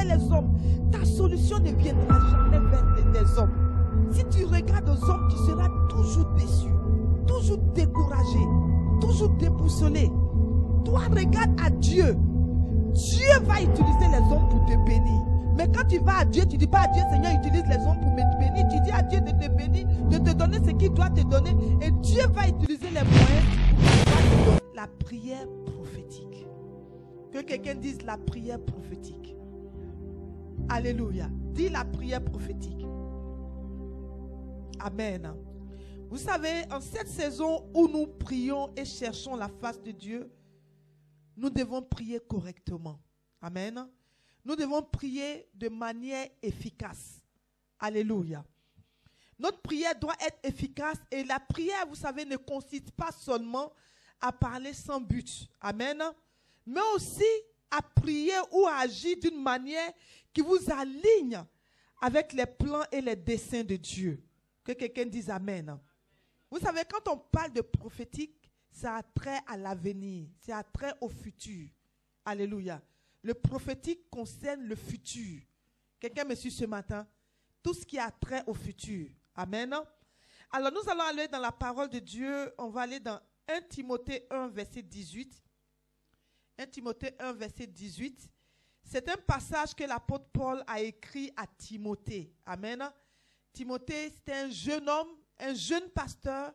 les hommes. Ta solution ne viendra jamais vers des hommes. Si tu regardes aux hommes, tu seras toujours déçu, toujours découragé, toujours déboussolé. Toi, regarde à Dieu. Dieu va utiliser les hommes pour te bénir. Mais quand tu vas à Dieu, tu ne dis pas à Dieu, Seigneur, utilise les hommes pour me bénir. Tu dis à Dieu de te bénir, de te donner ce qu'il doit te donner. Et Dieu va utiliser les moyens pour te donner. La prière prophétique. Que quelqu'un dise la prière prophétique. Alléluia. Dis la prière prophétique. Amen. Vous savez, en cette saison où nous prions et cherchons la face de Dieu, nous devons prier correctement. Amen. Nous devons prier de manière efficace. Alléluia. Notre prière doit être efficace et la prière, vous savez, ne consiste pas seulement à parler sans but. Amen. Mais aussi à prier ou à agir d'une manière qui vous aligne avec les plans et les desseins de Dieu. Que quelqu'un dise Amen. Vous savez, quand on parle de prophétique, ça a trait à l'avenir, ça a trait au futur. Alléluia. Le prophétique concerne le futur. Quelqu'un me suit ce matin? Tout ce qui a trait au futur. Amen. Alors nous allons aller dans la parole de Dieu. On va aller dans 1 Timothée 1, verset 18. 1 Timothée 1, verset 18. C'est un passage que l'apôtre Paul a écrit à Timothée. Amen. Timothée, c'était un jeune homme, un jeune pasteur.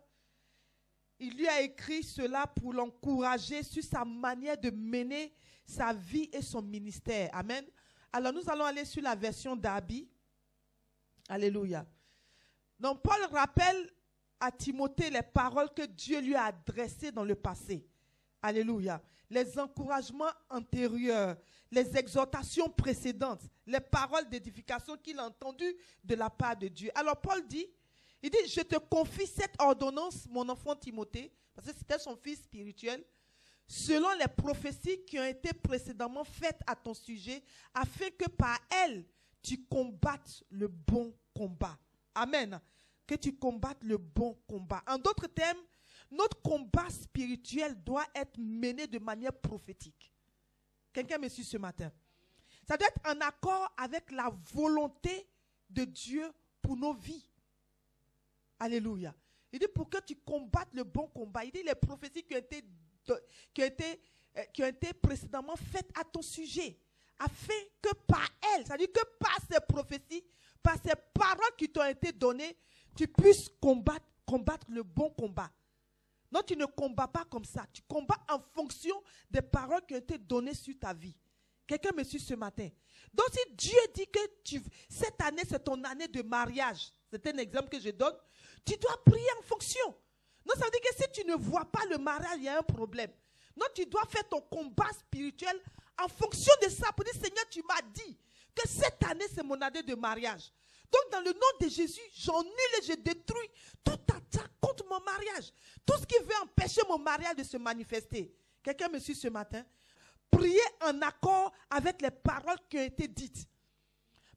Il lui a écrit cela pour l'encourager sur sa manière de mener sa vie et son ministère. Amen. Alors nous allons aller sur la version d'Abi. Alléluia. Donc Paul rappelle à Timothée les paroles que Dieu lui a adressées dans le passé. Alléluia. Les encouragements antérieurs, les exhortations précédentes, les paroles d'édification qu'il a entendues de la part de Dieu. Alors Paul dit, il dit, je te confie cette ordonnance, mon enfant Timothée, parce que c'était son fils spirituel, selon les prophéties qui ont été précédemment faites à ton sujet, afin que par elles, tu combattes le bon combat. Amen. Que tu combattes le bon combat. En d'autres termes, notre combat spirituel doit être mené de manière prophétique. Quelqu'un me suit ce matin? Ça doit être en accord avec la volonté de Dieu pour nos vies. Alléluia. Il dit pour que tu combattes le bon combat. Il dit les prophéties qui ont été précédemment faites à ton sujet. Afin que par elles, c'est-à-dire que par ces prophéties, par ces paroles qui t'ont été données, tu puisses combattre le bon combat. Non, tu ne combats pas comme ça. Tu combats en fonction des paroles qui ont été données sur ta vie. Quelqu'un me suit ce matin. Donc si Dieu dit que cette année, c'est ton année de mariage, c'est un exemple que je donne, tu dois prier en fonction. Non, ça veut dire que si tu ne vois pas le mariage, il y a un problème. Non, tu dois faire ton combat spirituel en fonction de ça. Pour dire, Seigneur, tu m'as dit que cette année, c'est mon année de mariage. Donc, dans le nom de Jésus, j'annule et je détruis toute attaque contre mon mariage. Tout ce qui veut empêcher mon mariage de se manifester. Quelqu'un me suit ce matin? Priez en accord avec les paroles qui ont été dites.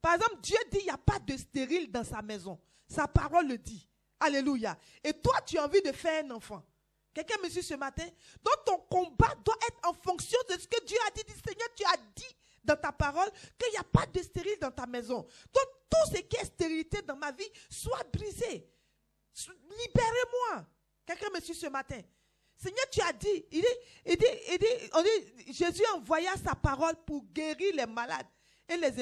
Par exemple, Dieu dit, il n'y a pas de stérile dans sa maison. Sa parole le dit. Alléluia. Et toi, tu as envie de faire un enfant. Quelqu'un me suit ce matin? Donc, ton combat doit être en fonction de ce que Dieu a dit. Seigneur, tu as dit dans ta parole qu'il n'y a pas de stérile dans ta maison. Donc, tout ce qui est stérilité dans ma vie soit brisé. Libérez-moi. Quelqu'un me suit ce matin? Seigneur, tu as dit, Jésus envoya sa parole pour guérir les malades et les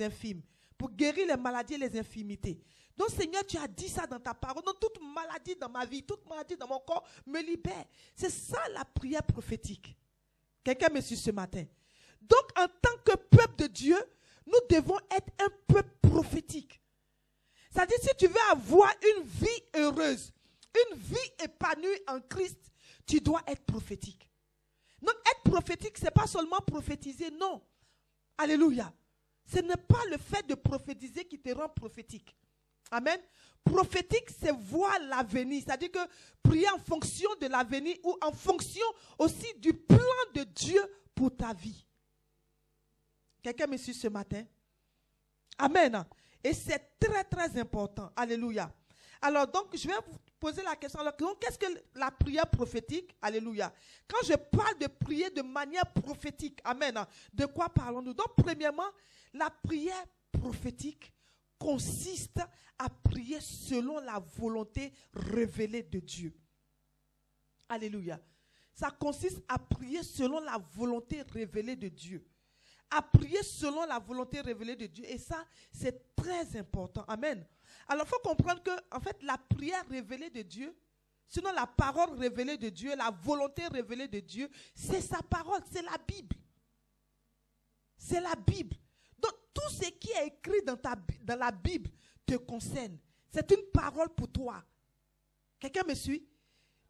infimes, pour guérir les maladies et les infirmités. Donc, Seigneur, tu as dit ça dans ta parole. Donc, toute maladie dans ma vie, toute maladie dans mon corps me libère. C'est ça la prière prophétique. Quelqu'un me suit ce matin? Donc, en tant que peuple de Dieu, nous devons être un peuple prophétique. C'est-à-dire, si tu veux avoir une vie heureuse, une vie épanouie en Christ, tu dois être prophétique. Donc, être prophétique, ce n'est pas seulement prophétiser, non. Alléluia. Ce n'est pas le fait de prophétiser qui te rend prophétique. Amen. Prophétique, c'est voir l'avenir. C'est-à-dire que prier en fonction de l'avenir ou en fonction aussi du plan de Dieu pour ta vie. Quelqu'un me suit ce matin? Amen. Et c'est très, très important. Alléluia. Alors, donc, je vais poser la question, alors, qu'est-ce que la prière prophétique? Alléluia. Quand je parle de prier de manière prophétique, amen, de quoi parlons-nous? Donc, premièrement, la prière prophétique consiste à prier selon la volonté révélée de Dieu. Alléluia. Ça consiste à prier selon la volonté révélée de Dieu. À prier selon la volonté révélée de Dieu. Et ça, c'est très important. Amen. Alors, il faut comprendre que, en fait, la prière révélée de Dieu, sinon la parole révélée de Dieu, la volonté révélée de Dieu, c'est sa parole, c'est la Bible. C'est la Bible. Donc, tout ce qui est écrit dans la Bible te concerne. C'est une parole pour toi. Quelqu'un me suit?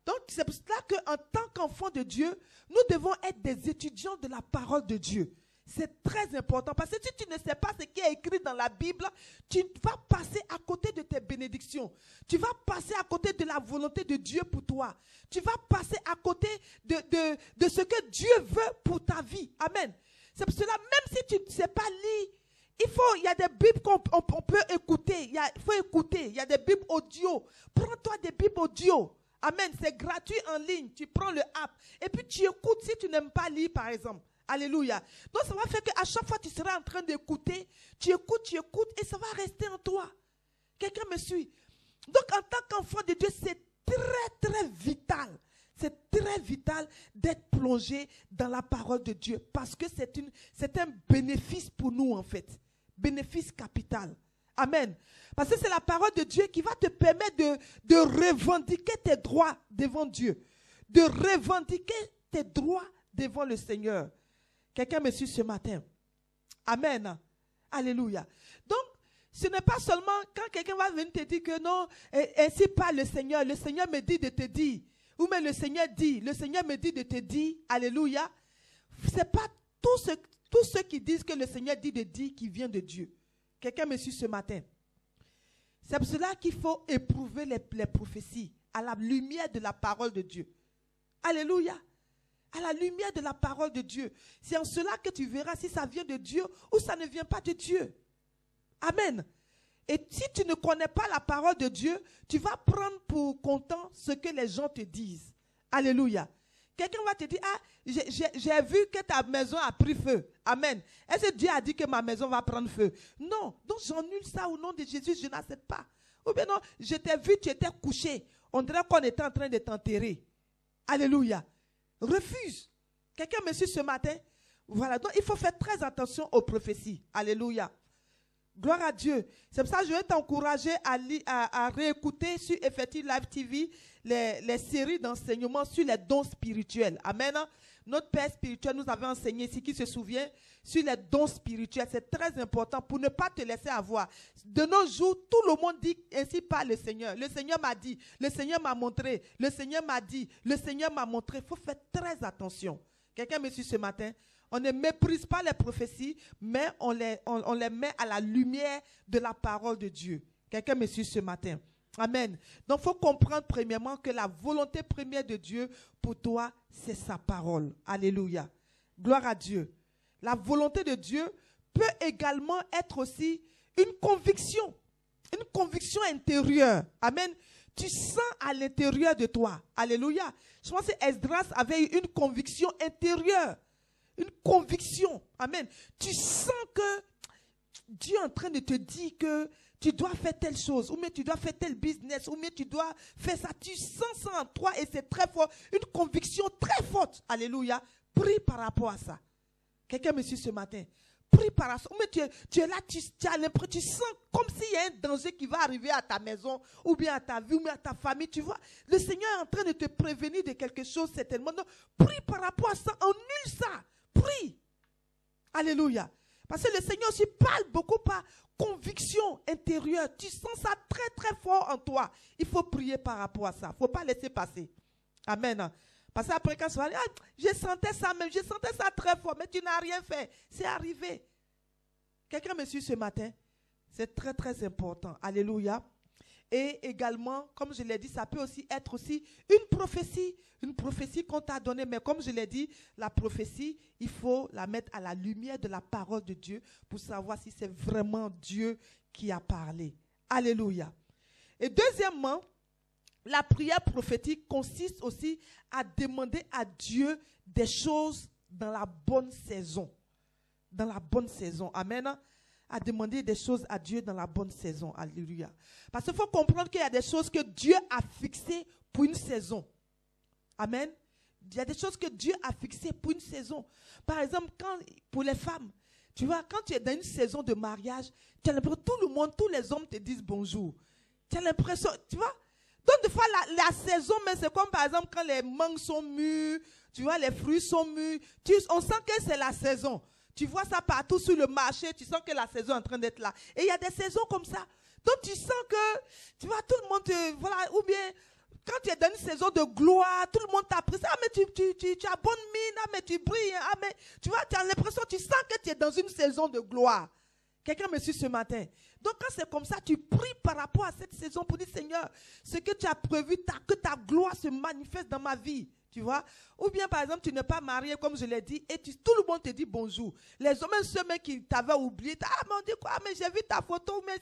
Donc, c'est pour cela qu'en tant qu'enfant de Dieu, nous devons être des étudiants de la parole de Dieu. C'est très important parce que si tu ne sais pas ce qui est écrit dans la Bible, tu vas passer à côté de tes bénédictions. Tu vas passer à côté de la volonté de Dieu pour toi. Tu vas passer à côté de ce que Dieu veut pour ta vie. Amen. C'est pour cela, même si tu ne sais pas lire, il y a des Bibles qu'on peut écouter. Il faut écouter. Il y a des Bibles audio. Prends-toi des Bibles audio. Amen. C'est gratuit en ligne. Tu prends le app. Et puis tu écoutes si tu n'aimes pas lire, par exemple. Alléluia. Donc ça va faire qu'à chaque fois tu seras en train d'écouter, tu écoutes et ça va rester en toi. Quelqu'un me suit? Donc en tant qu'enfant de Dieu, c'est très très vital. C'est très vital d'être plongé dans la parole de Dieu parce que c'est un bénéfice pour nous en fait. Bénéfice capital. Amen. Parce que c'est la parole de Dieu qui va te permettre de revendiquer tes droits devant Dieu. De revendiquer tes droits devant le Seigneur. Quelqu'un me suit ce matin. Amen. Alléluia. Donc, ce n'est pas seulement quand quelqu'un va venir te dire que non, ainsi parle le Seigneur me dit de te dire, ou même le Seigneur me dit de te dire, alléluia. Ce n'est pas tous ceux qui disent que le Seigneur dit de dire qui vient de Dieu. Quelqu'un me suit ce matin. C'est pour cela qu'il faut éprouver les prophéties à la lumière de la parole de Dieu. Alléluia. À la lumière de la parole de Dieu. C'est en cela que tu verras si ça vient de Dieu ou ça ne vient pas de Dieu. Amen. Et si tu ne connais pas la parole de Dieu, tu vas prendre pour content ce que les gens te disent. Alléluia. Quelqu'un va te dire, ah, j'ai vu que ta maison a pris feu. Amen. Est-ce que Dieu a dit que ma maison va prendre feu? Non. Donc j'annule ça au nom de Jésus, je n'accepte pas. Ou bien non, je t'ai vu, tu étais couché. On dirait qu'on était en train de t'enterrer. Alléluia. Refuse. Quelqu'un me suit ce matin? Voilà, donc il faut faire très attention aux prophéties. Alléluia. Gloire à Dieu. C'est pour ça que je vais t'encourager à réécouter sur Effective Live TV les séries d'enseignement sur les dons spirituels. Amen. Notre Père spirituel nous avait enseigné ici, qui se souvient, sur les dons spirituels. C'est très important pour ne pas te laisser avoir. De nos jours, tout le monde dit ainsi parle le Seigneur. Le Seigneur m'a dit, le Seigneur m'a montré, le Seigneur m'a dit, le Seigneur m'a montré. Il faut faire très attention. Quelqu'un me suit ce matin? On ne méprise pas les prophéties, mais on les met à la lumière de la parole de Dieu. Quelqu'un me suit ce matin? Amen. Donc, il faut comprendre premièrement que la volonté première de Dieu pour toi, c'est sa parole. Alléluia. Gloire à Dieu. La volonté de Dieu peut également être aussi une conviction intérieure. Amen. Tu sens à l'intérieur de toi. Alléluia. Je pense que Esdras avait eu une conviction intérieure. Une conviction. Amen. Tu sens que Dieu est en train de te dire que tu dois faire telle chose, ou bien tu dois faire tel business, ou bien tu dois faire ça. Tu sens ça en toi et c'est très fort. Une conviction très forte. Alléluia. Prie par rapport à ça. Quelqu'un me suit ce matin. Prie par rapport à ça. Ou bien tu es là, tu as l'impression, tu sens comme s'il y a un danger qui va arriver à ta maison, ou bien à ta vie, ou bien à ta famille. Tu vois, le Seigneur est en train de te prévenir de quelque chose certainement. Donc, prie par rapport à ça. Annule ça. Prie. Alléluia. Parce que le Seigneur aussi parle beaucoup par conviction intérieure. Tu sens ça très très fort en toi. Il faut prier par rapport à ça. Il ne faut pas laisser passer. Amen. Parce qu'après quand tu vas dire, je sentais ça même, je sentais ça très fort, mais tu n'as rien fait. C'est arrivé. Quelqu'un me suit ce matin? C'est très très important. Alléluia. Et également, comme je l'ai dit, ça peut aussi être aussi une prophétie qu'on t'a donnée. Mais comme je l'ai dit, la prophétie, il faut la mettre à la lumière de la parole de Dieu pour savoir si c'est vraiment Dieu qui a parlé. Alléluia. Et deuxièmement, la prière prophétique consiste aussi à demander à Dieu des choses dans la bonne saison. Dans la bonne saison. Amen. À demander des choses à Dieu dans la bonne saison. Alléluia. Parce qu'il faut comprendre qu'il y a des choses que Dieu a fixées pour une saison. Amen. Il y a des choses que Dieu a fixées pour une saison. Par exemple, pour les femmes, tu vois, quand tu es dans une saison de mariage, tu as l'impression que tout le monde, tous les hommes te disent bonjour. Tu as l'impression, tu vois. Donc, des fois, la saison, mais c'est comme par exemple quand les mangues sont mûres, tu vois, les fruits sont mûrs. On sent que c'est la saison. Tu vois ça partout sur le marché, tu sens que la saison est en train d'être là. Et il y a des saisons comme ça. Donc, tu sens que, tu vois, tout le monde voilà, ou bien, quand tu es dans une saison de gloire, tout le monde t'apprécie. Ah, mais tu as bonne mine, ah, mais tu brilles. Ah, mais, tu vois, tu as l'impression, tu sens que tu es dans une saison de gloire. Quelqu'un me suit ce matin. Donc, quand c'est comme ça, tu pries par rapport à cette saison pour dire, Seigneur, ce que tu as prévu, que ta gloire se manifeste dans ma vie. Tu vois? Ou bien, par exemple, tu n'es pas marié, comme je l'ai dit, et tout le monde te dit bonjour. Les hommes, ceux qui t'avaient oublié, ah, mais on dit quoi? Ah, mais j'ai vu ta photo. Mais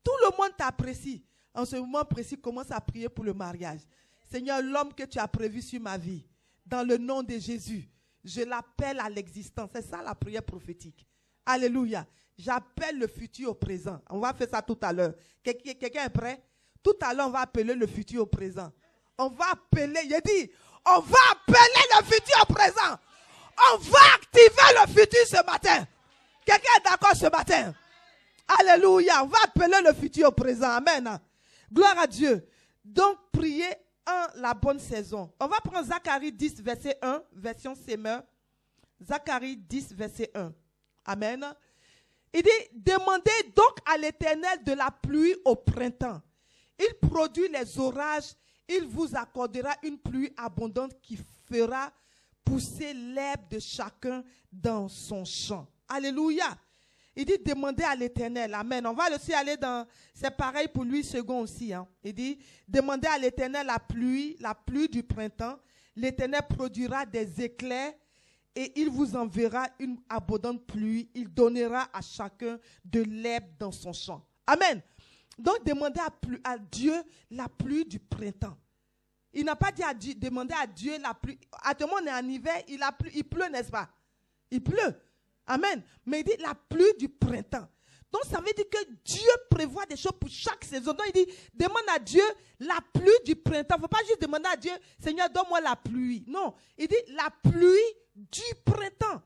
tout le monde t'apprécie. En ce moment précis, commence à prier pour le mariage. Seigneur, l'homme que tu as prévu sur ma vie, dans le nom de Jésus, je l'appelle à l'existence. C'est ça la prière prophétique. Alléluia. J'appelle le futur au présent. On va faire ça tout à l'heure. Quelqu'un est prêt? Tout à l'heure, on va appeler le futur au présent. On va appeler, il dit, on va appeler le futur au présent. On va activer le futur ce matin. Quelqu'un est d'accord ce matin? Alléluia. On va appeler le futur au présent. Amen. Gloire à Dieu. Donc, priez en la bonne saison. On va prendre Zacharie 10, verset 1, version Semeur. Zacharie 10, verset 1. Amen. Il dit, demandez donc à l'Éternel de la pluie au printemps. Il produit les orages. Il vous accordera une pluie abondante qui fera pousser l'herbe de chacun dans son champ. Alléluia. Il dit, demandez à l'Éternel. Amen. On va aussi aller dans, c'est pareil pour lui second aussi. Hein. Il dit, demandez à l'Éternel la pluie du printemps. L'Éternel produira des éclairs et il vous enverra une abondante pluie. Il donnera à chacun de l'herbe dans son champ. Amen. Donc, demandez à Dieu la pluie du printemps. Il n'a pas dit à Dieu, demandez à Dieu la pluie. Actuellement, on est en hiver, il pleut, n'est-ce pas? Il pleut. Amen. Mais il dit la pluie du printemps. Donc, ça veut dire que Dieu prévoit des choses pour chaque saison. Donc, il dit, demande à Dieu la pluie du printemps. Il ne faut pas juste demander à Dieu, Seigneur, donne-moi la pluie. Non, il dit la pluie du printemps.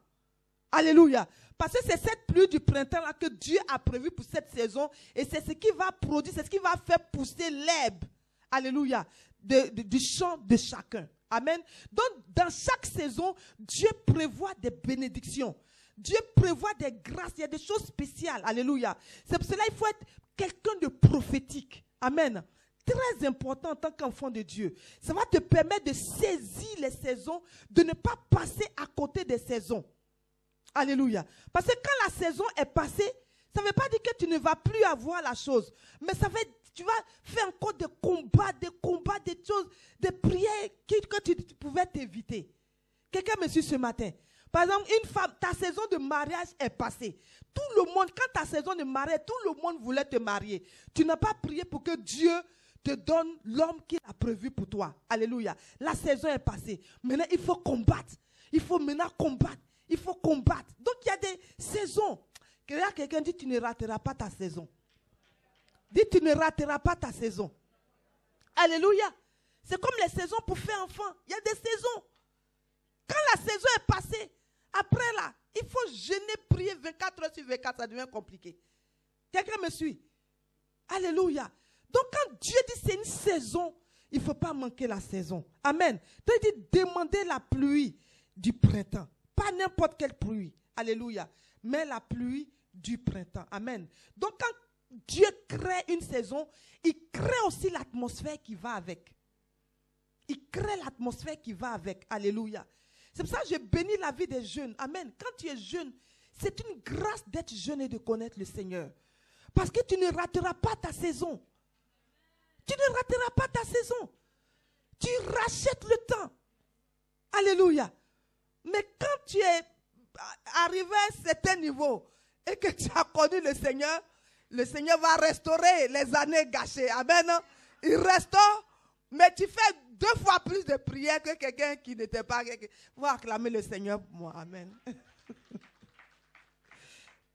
Alléluia. Parce que c'est cette pluie du printemps-là que Dieu a prévu pour cette saison. Et c'est ce qui va produire, c'est ce qui va faire pousser l'herbe. Alléluia. Du champ de chacun. Amen. Donc, dans chaque saison, Dieu prévoit des bénédictions. Dieu prévoit des grâces. Il y a des choses spéciales. Alléluia. C'est pour cela qu'il faut être quelqu'un de prophétique. Amen. Très important en tant qu'enfant de Dieu. Ça va te permettre de saisir les saisons, de ne pas passer à côté des saisons. Alléluia. Parce que quand la saison est passée, ça ne veut pas dire que tu ne vas plus avoir la chose. Mais ça veut dire tu vas faire encore des combats, des choses, des prières que tu pouvais t'éviter. Quelqu'un me suit ce matin. Par exemple, une femme, ta saison de mariage est passée. Tout le monde, quand ta saison de mariage, tout le monde voulait te marier. Tu n'as pas prié pour que Dieu te donne l'homme qu'il a prévu pour toi. Alléluia. La saison est passée. Maintenant, il faut combattre. Il faut maintenant combattre. Il faut combattre. Donc, il y a des saisons. Quelqu'un dit, tu ne rateras pas ta saison. Dis, tu ne rateras pas ta saison. Alléluia. C'est comme les saisons pour faire enfant. Il y a des saisons. Quand la saison est passée, après là, il faut jeûner, prier 24 heures sur 24. Ça devient compliqué. Quelqu'un me suit? Alléluia. Donc quand Dieu dit c'est une saison, il ne faut pas manquer la saison. Amen. Donc il dit demandez la pluie du printemps. Pas n'importe quelle pluie. Alléluia. Mais la pluie du printemps. Amen. Donc quand Dieu crée une saison, il crée aussi l'atmosphère qui va avec. Il crée l'atmosphère qui va avec. Alléluia. C'est pour ça que je bénis la vie des jeunes. Amen. Quand tu es jeune, c'est une grâce d'être jeune et de connaître le Seigneur. Parce que tu ne rateras pas ta saison. Tu ne rateras pas ta saison. Tu rachètes le temps. Alléluia. Mais quand tu es arrivé à un certain niveau et que tu as connu le Seigneur va restaurer les années gâchées. Amen. Il restaure Mais tu fais 2 fois plus de prières que quelqu'un qui n'était pas. Vous acclamer le Seigneur pour moi. Amen.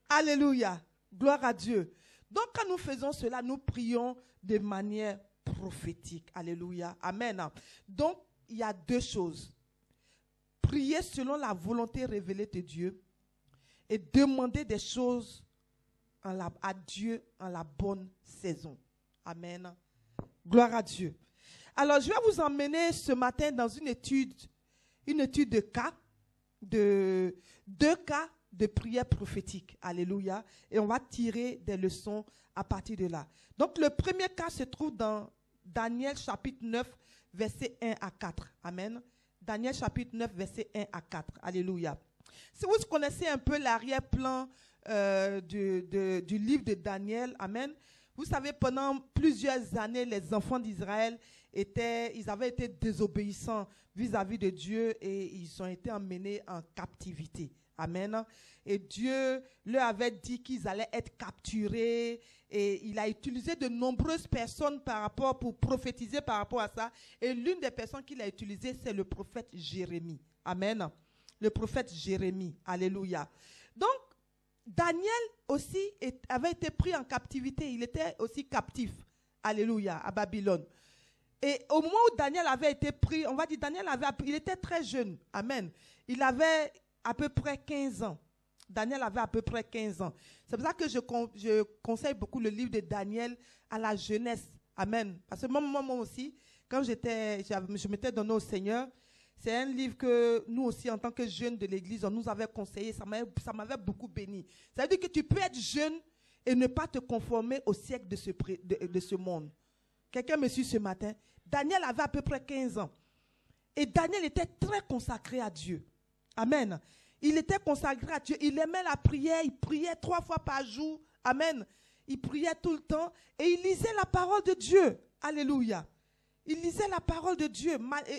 Alléluia. Gloire à Dieu. Donc, quand nous faisons cela, nous prions de manière prophétique. Alléluia. Amen. Donc, il y a 2 choses. Prier selon la volonté révélée de Dieu et demander des choses à Dieu en la bonne saison. Amen. Gloire à Dieu. Alors, je vais vous emmener ce matin dans une étude de cas, de 2 cas de prière prophétique. Alléluia. Et on va tirer des leçons à partir de là. Donc, le premier cas se trouve dans Daniel chapitre 9, versets 1 à 4. Amen. Daniel chapitre 9, versets 1 à 4. Alléluia. Si vous connaissez un peu l'arrière-plan du livre de Daniel, amen. Vous savez, pendant plusieurs années, les enfants d'Israël ils avaient été désobéissants vis-à-vis de Dieu et ils ont été emmenés en captivité. Amen. Et Dieu leur avait dit qu'ils allaient être capturés et il a utilisé de nombreuses personnes pour prophétiser par rapport à ça. Et l'une des personnes qu'il a utilisées, c'est le prophète Jérémie. Amen. Le prophète Jérémie. Alléluia. Donc, Daniel aussi avait été pris en captivité. Il était aussi captif. Alléluia. À Babylone. Et au moment où Daniel avait été pris, on va dire il était très jeune. Amen. Il avait à peu près 15 ans. Daniel avait à peu près 15 ans. C'est pour ça que je conseille beaucoup le livre de Daniel à la jeunesse. Amen. Parce que moi aussi, quand je m'étais donné au Seigneur, c'est un livre que nous aussi, en tant que jeunes de l'Église, on nous avait conseillé. Ça m'avait beaucoup béni. Ça veut dire que tu peux être jeune et ne pas te conformer au siècle de ce monde. Quelqu'un me suit ce matin. Daniel avait à peu près 15 ans. Et Daniel était très consacré à Dieu. Amen. Il était consacré à Dieu. Il aimait la prière. Il priait 3 fois par jour. Amen. Il priait tout le temps. Et il lisait la parole de Dieu. Alléluia. Il lisait la parole de Dieu,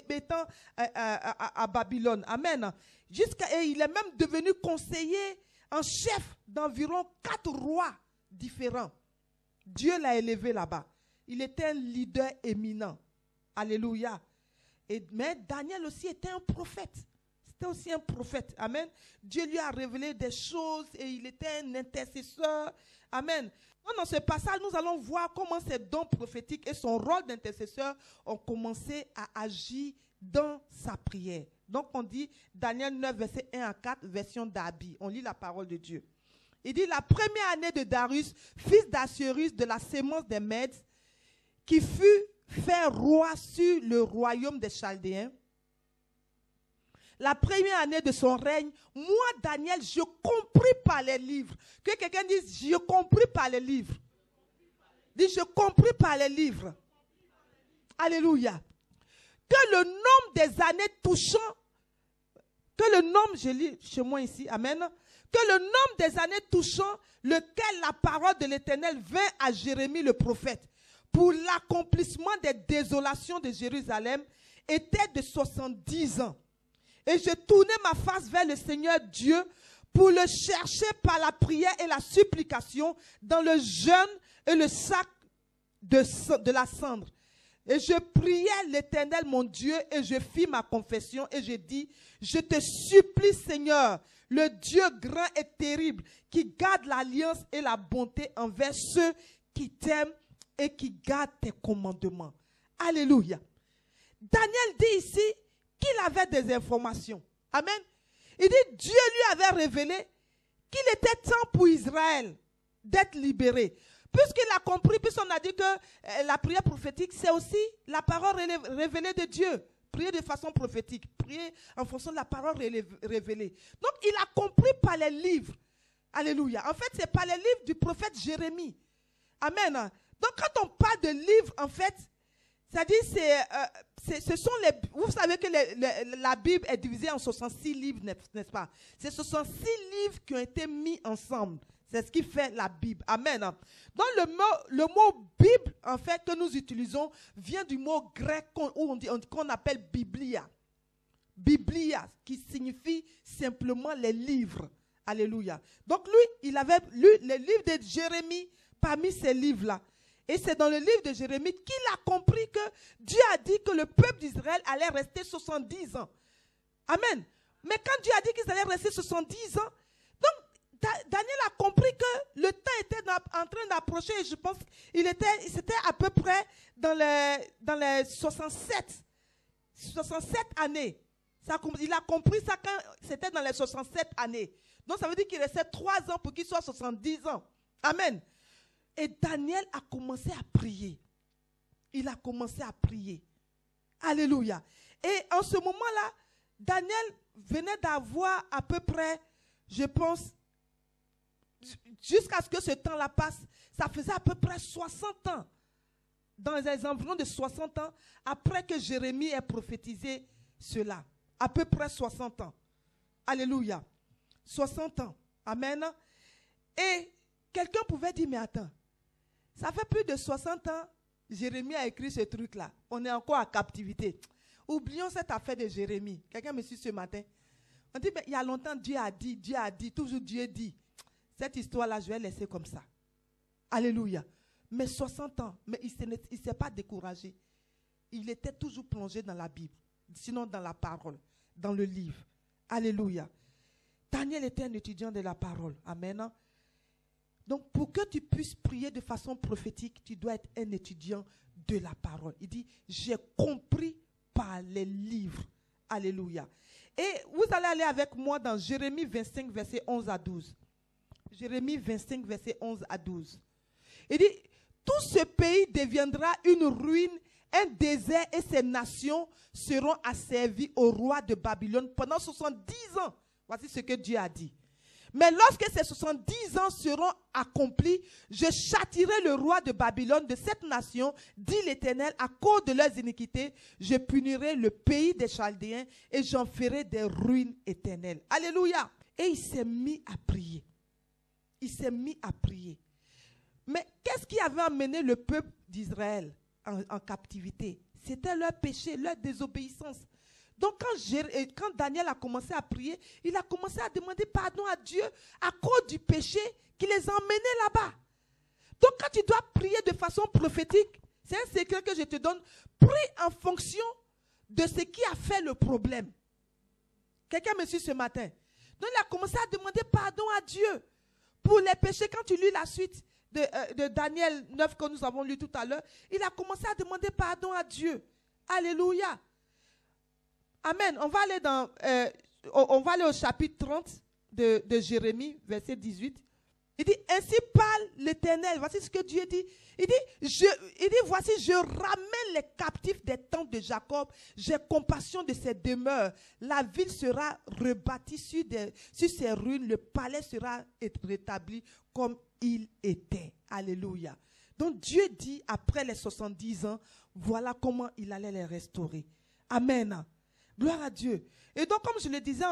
étant à Babylone. Amen. Et il est même devenu conseiller en chef d'environ 4 rois différents. Dieu l'a élevé là-bas. Il était un leader éminent. Alléluia. Mais Daniel aussi était un prophète. C'était aussi un prophète. Amen. Dieu lui a révélé des choses et il était un intercesseur. Amen. Dans ce passage, nous allons voir comment ces dons prophétiques et son rôle d'intercesseur ont commencé à agir dans sa prière. Donc on dit Daniel 9, verset 1 à 4, version d'Abi. On lit la parole de Dieu. Il dit, la première année de Darius, fils d'Assuérus, de la sémence des Mèdes, qui fut fait roi sur le royaume des Chaldéens. La première année de son règne, moi, Daniel, je compris par les livres. Que quelqu'un dise, je compris par les livres. Dis, je compris par les livres. Alléluia. Que le nombre des années touchant, je lis chez moi ici, amen. Que le nombre des années touchant lequel la parole de l'Éternel vint à Jérémie le prophète pour l'accomplissement des désolations de Jérusalem était de 70 ans. Et je tournai ma face vers le Seigneur Dieu pour le chercher par la prière et la supplication dans le jeûne et le sac de la cendre. Et je priais l'Éternel mon Dieu et je fis ma confession et je dis, je te supplie Seigneur, le Dieu grand et terrible qui garde l'alliance et la bonté envers ceux qui t'aiment et qui gardent tes commandements. Alléluia. Daniel dit ici qu'il avait des informations. Amen. Il dit Dieu lui avait révélé qu'il était temps pour Israël d'être libéré. Puisqu'il a compris, puisqu'on a dit que la prière prophétique, c'est aussi la parole révélée de Dieu. Prier de façon prophétique. Prier en fonction de la parole révélée. Donc, il a compris par les livres. Alléluia. En fait, c'est par les livres du prophète Jérémie. Amen. Donc, quand on parle de livres, en fait, c'est-à-dire, ce sont les... Vous savez que la Bible est divisée en 66 livres, n'est-ce pas? C'est 66 livres qui ont été mis ensemble. C'est ce qui fait la Bible. Amen. Donc, le mot Bible, en fait, que nous utilisons, vient du mot grec qu'on appelle Biblia. Biblia, qui signifie simplement les livres. Alléluia. Donc, lui, il avait lu les livres de Jérémie parmi ces livres-là. Et c'est dans le livre de Jérémie qu'il a compris que Dieu a dit que le peuple d'Israël allait rester 70 ans. Amen. Mais quand Dieu a dit qu'ils allaient rester 70 ans, donc Daniel a compris que le temps était en train d'approcher. Et je pense qu'il c'était à peu près dans les 67 années. Il a compris ça quand c'était dans les 67 années. Donc ça veut dire qu'il restait 3 ans pour qu'il soit 70 ans. Amen. Et Daniel a commencé à prier. Il a commencé à prier. Alléluia. Et en ce moment-là, Daniel venait d'avoir à peu près, je pense, jusqu'à ce que ce temps-là passe, ça faisait à peu près 60 ans. Dans les environs de 60 ans, après que Jérémie ait prophétisé cela. À peu près 60 ans. Alléluia. 60 ans. Amen. Et quelqu'un pouvait dire, mais attends, ça fait plus de 60 ans, Jérémie a écrit ce truc-là. On est encore en captivité. Oublions cette affaire de Jérémie. Quelqu'un me suit ce matin. On dit, mais il y a longtemps, Dieu a dit, toujours Dieu dit. Cette histoire-là, je vais laisser comme ça. Alléluia. Mais 60 ans, mais il ne s'est pas découragé. Il était toujours plongé dans la Bible, sinon dans la parole, dans le livre. Alléluia. Daniel était un étudiant de la parole. Amen. Donc, pour que tu puisses prier de façon prophétique, tu dois être un étudiant de la parole. Il dit, j'ai compris par les livres. Alléluia. Et vous allez aller avec moi dans Jérémie 25, verset 11 à 12. Jérémie 25, verset 11 à 12. Il dit, tout ce pays deviendra une ruine, un désert, et ces nations seront asservies au roi de Babylone pendant 70 ans. Voici ce que Dieu a dit. Mais lorsque ces 70 ans seront accomplis, je châtirai le roi de Babylone de cette nation, dit l'Éternel, à cause de leurs iniquités. Je punirai le pays des Chaldéens et j'en ferai des ruines éternelles. Alléluia. Et il s'est mis à prier. Il s'est mis à prier. Mais qu'est-ce qui avait amené le peuple d'Israël en captivité? C'était leur péché, leur désobéissance. Donc quand Daniel a commencé à prier, il a commencé à demander pardon à Dieu à cause du péché qui les a emmenés là-bas. Donc quand tu dois prier de façon prophétique, c'est un secret que je te donne, prie en fonction de ce qui a fait le problème. Quelqu'un me suit ce matin. Donc il a commencé à demander pardon à Dieu pour les péchés. Quand tu lis la suite de Daniel 9 que nous avons lu tout à l'heure, il a commencé à demander pardon à Dieu. Alléluia. Amen. On va aller au chapitre 30 de Jérémie, verset 18. Il dit, ainsi parle l'Éternel. Voici ce que Dieu dit. Il dit, voici, je ramène les captifs des tentes de Jacob. J'ai compassion de ses demeures. La ville sera rebâtie sur ses ruines. Le palais sera rétabli comme il était. Alléluia. Donc Dieu dit, après les 70 ans, voilà comment il allait les restaurer. Amen. Gloire à Dieu. Et donc, comme je le disais,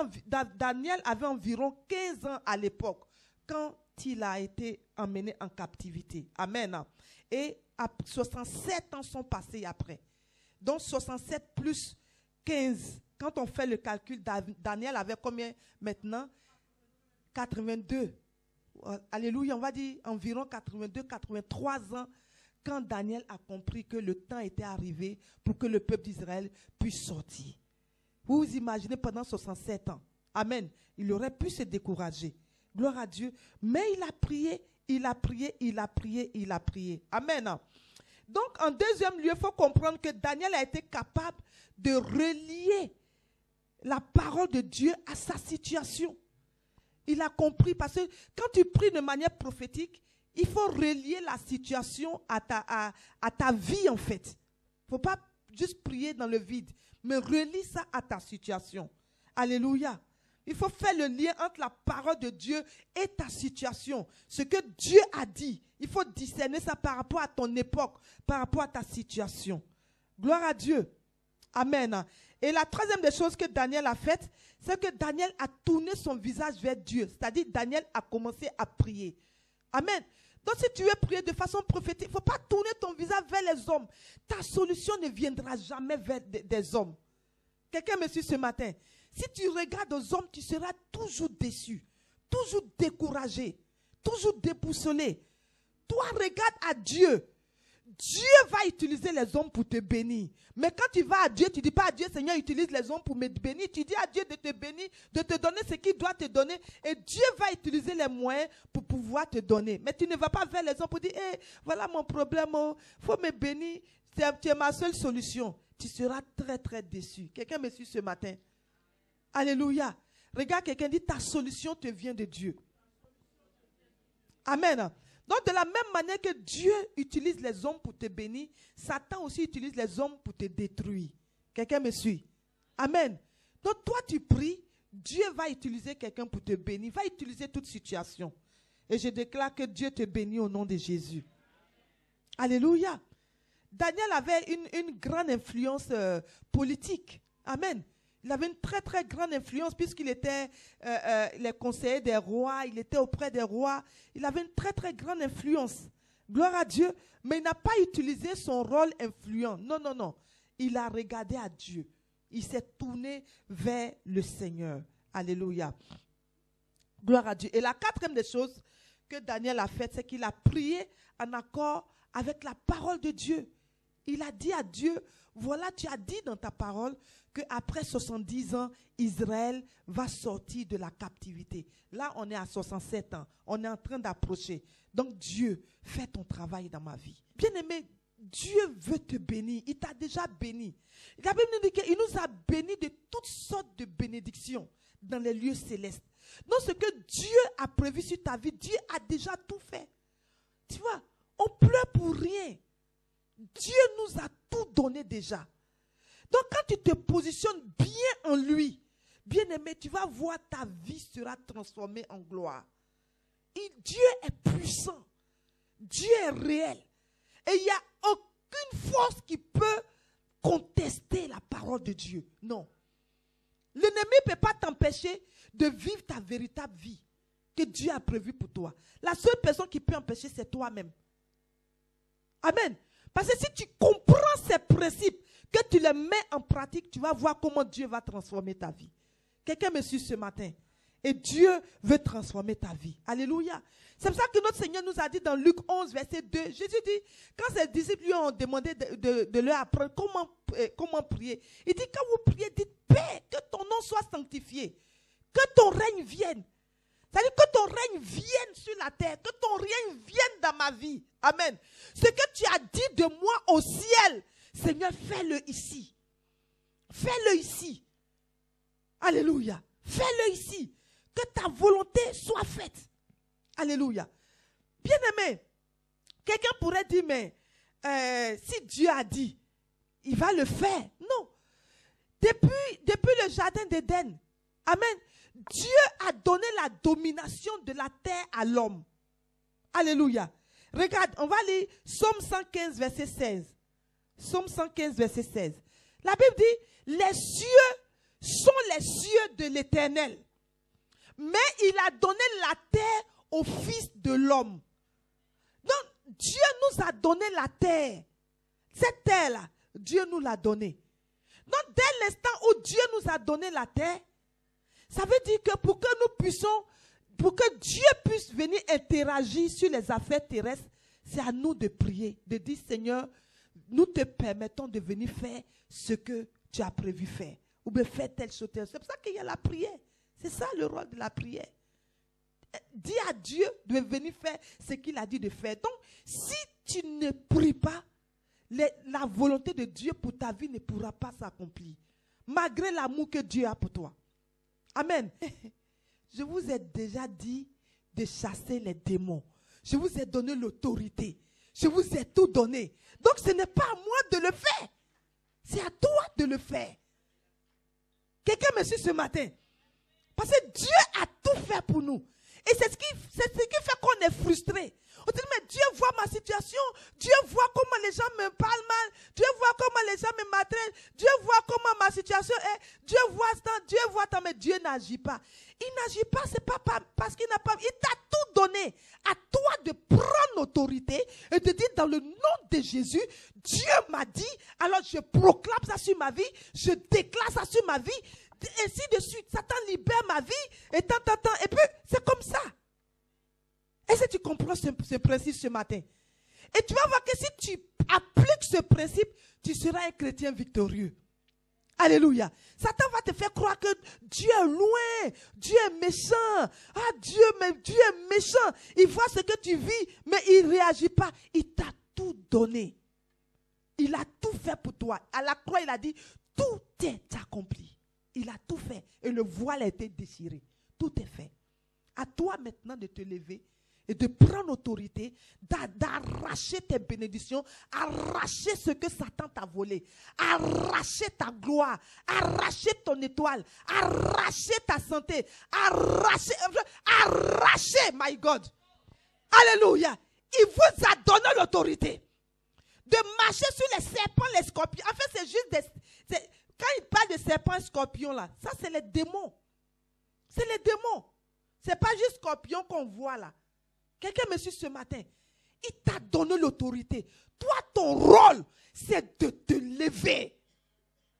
Daniel avait environ 15 ans à l'époque, quand il a été emmené en captivité. Amen. Et 67 ans sont passés après. Donc, 67 plus 15. Quand on fait le calcul, Daniel avait combien maintenant? 82. Alléluia, on va dire environ 82, 83 ans, quand Daniel a compris que le temps était arrivé pour que le peuple d'Israël puisse sortir. Vous vous imaginez pendant 67 ans. Amen. Il aurait pu se décourager. Gloire à Dieu. Mais il a prié, il a prié, il a prié, il a prié. Amen. Donc, en deuxième lieu, il faut comprendre que Daniel a été capable de relier la parole de Dieu à sa situation. Il a compris parce que quand tu pries de manière prophétique, il faut relier la situation à ta vie en fait. Il ne faut pas juste prier dans le vide, mais relie ça à ta situation. Alléluia. Il faut faire le lien entre la parole de Dieu et ta situation. Ce que Dieu a dit, il faut discerner ça par rapport à ton époque, par rapport à ta situation. Gloire à Dieu. Amen. Et la troisième des choses que Daniel a faites, c'est que Daniel a tourné son visage vers Dieu. C'est-à-dire Daniel a commencé à prier. Amen. Donc si tu veux prier de façon prophétique, il ne faut pas tourner ton visage vers les hommes. Ta solution ne viendra jamais vers des hommes. Quelqu'un me suit ce matin. Si tu regardes aux hommes, tu seras toujours déçu, toujours découragé, toujours déboussolé. Toi, regarde à Dieu. Dieu va utiliser les hommes pour te bénir. Mais quand tu vas à Dieu, tu ne dis pas à Dieu, Seigneur, utilise les hommes pour me bénir. Tu dis à Dieu de te bénir, de te donner ce qu'il doit te donner. Et Dieu va utiliser les moyens pour pouvoir te donner. Mais tu ne vas pas vers les hommes pour dire, hey, voilà mon problème, il faut me bénir. Tu es ma seule solution. Tu seras très, très déçu. Quelqu'un me suit ce matin. Alléluia. Regarde quelqu'un, dit, ta solution te vient de Dieu. Amen. Donc, de la même manière que Dieu utilise les hommes pour te bénir, Satan aussi utilise les hommes pour te détruire. Quelqu'un me suit? Amen. Donc, toi, tu pries, Dieu va utiliser quelqu'un pour te bénir, va utiliser toute situation. Et je déclare que Dieu te bénit au nom de Jésus. Alléluia. Daniel avait une grande influence politique. Amen. Il avait une très, très grande influence puisqu'il était les conseillers des rois, il était auprès des rois. Il avait une très, très grande influence. Gloire à Dieu. Mais il n'a pas utilisé son rôle influent. Non, non, non. Il a regardé à Dieu. Il s'est tourné vers le Seigneur. Alléluia. Gloire à Dieu. Et la quatrième des choses que Daniel a faites, c'est qu'il a prié en accord avec la parole de Dieu. Il a dit à Dieu, voilà, tu as dit dans ta parole qu'après 70 ans, Israël va sortir de la captivité. Là, on est à 67 ans. On est en train d'approcher. Donc, Dieu, fais ton travail dans ma vie. Bien-aimé, Dieu veut te bénir. Il t'a déjà béni. La Bible nous dit qu'il nous a bénis de toutes sortes de bénédictions dans les lieux célestes. Donc, ce que Dieu a prévu sur ta vie, Dieu a déjà tout fait. Tu vois, on pleure pour rien. Dieu nous a tout donné déjà. Donc quand tu te positionnes bien en lui, bien aimé, tu vas voir ta vie sera transformée en gloire. Et Dieu est puissant. Dieu est réel. Et il n'y a aucune force qui peut contester la parole de Dieu. Non. L'ennemi ne peut pas t'empêcher de vivre ta véritable vie que Dieu a prévue pour toi. La seule personne qui peut empêcher, c'est toi-même. Amen. Parce que si tu comprends ces principes, que tu les mets en pratique, tu vas voir comment Dieu va transformer ta vie. Quelqu'un me suit ce matin. Et Dieu veut transformer ta vie. Alléluia. C'est pour ça que notre Seigneur nous a dit dans Luc 11, verset 2, Jésus dit, quand ses disciples lui ont demandé de leur apprendre comment prier, il dit, quand vous priez, dites, Père, que ton nom soit sanctifié, que ton règne vienne. C'est-à-dire que ton règne vienne sur la terre, que ton règne vienne dans ma vie. Amen. Ce que tu as dit de moi au ciel, Seigneur, fais-le ici. Fais-le ici. Alléluia. Fais-le ici. Que ta volonté soit faite. Alléluia. Bien-aimé, quelqu'un pourrait dire, mais si Dieu a dit, il va le faire. Non. Depuis le jardin d'Éden, amen, Dieu a donné la domination de la terre à l'homme. Alléluia. Regarde, on va lire Psaume 115, verset 16. Psaume 115, verset 16. La Bible dit, les cieux sont les cieux de l'Éternel. Mais il a donné la terre au Fils de l'homme. Donc, Dieu nous a donné la terre. Cette terre-là, Dieu nous l'a donnée. Donc, dès l'instant où Dieu nous a donné la terre, ça veut dire que pour que nous puissions, pour que Dieu puisse venir interagir sur les affaires terrestres, c'est à nous de prier, de dire, Seigneur, nous te permettons de venir faire ce que tu as prévu faire. Ou bien faire telle chose. C'est pour ça qu'il y a la prière. C'est ça le rôle de la prière. Dis à Dieu de venir faire ce qu'il a dit de faire. Donc, si tu ne pries pas, la volonté de Dieu pour ta vie ne pourra pas s'accomplir. Malgré l'amour que Dieu a pour toi. Amen. Je vous ai déjà dit de chasser les démons. Je vous ai donné l'autorité. Je vous ai tout donné. Donc ce n'est pas à moi de le faire. C'est à toi de le faire. Quelqu'un me suit ce matin. Parce que Dieu a tout fait pour nous. Et c'est ce qui fait qu'on est frustré. On dit, mais Dieu voit ma situation. Dieu voit comment les gens me parlent mal. Dieu voit comment les gens me maltraitent. Dieu voit comment ma situation est. Dieu voit ça, Dieu voit ça, mais Dieu n'agit pas. Il n'agit pas, c'est pas parce qu'il n'a pas. Il t'a tout donné. À toi de prendre l'autorité et de dire dans le nom de Jésus, Dieu m'a dit, alors je proclame ça sur ma vie, je déclare ça sur ma vie, ainsi de suite. Satan libère ma vie, et tant. Et puis, c'est comme ça. Est-ce que tu comprends ce principe ce matin? Et tu vas voir que si tu appliques ce principe, tu seras un chrétien victorieux. Alléluia. Satan va te faire croire que Dieu est loin, Dieu est méchant. Ah Dieu est méchant. Il voit ce que tu vis, mais il ne réagit pas. Il t'a tout donné. Il a tout fait pour toi. À la croix, il a dit, tout est accompli. Il a tout fait. Et le voile a été déchiré. Tout est fait. À toi maintenant de te lever et de prendre autorité, d'arracher tes bénédictions, arracher ce que Satan t'a volé, arracher ta gloire, arracher ton étoile, arracher ta santé, arracher, my God. Alléluia. Il vous a donné l'autorité de marcher sur les serpents, les scorpions. En fait, c'est juste des... Quand il parle de serpents et scorpions, là, ça, c'est les démons. C'est les démons. Ce n'est pas juste scorpion qu'on voit là. Quelqu'un me suit ce matin. Il t'a donné l'autorité. Toi, ton rôle, c'est de te lever.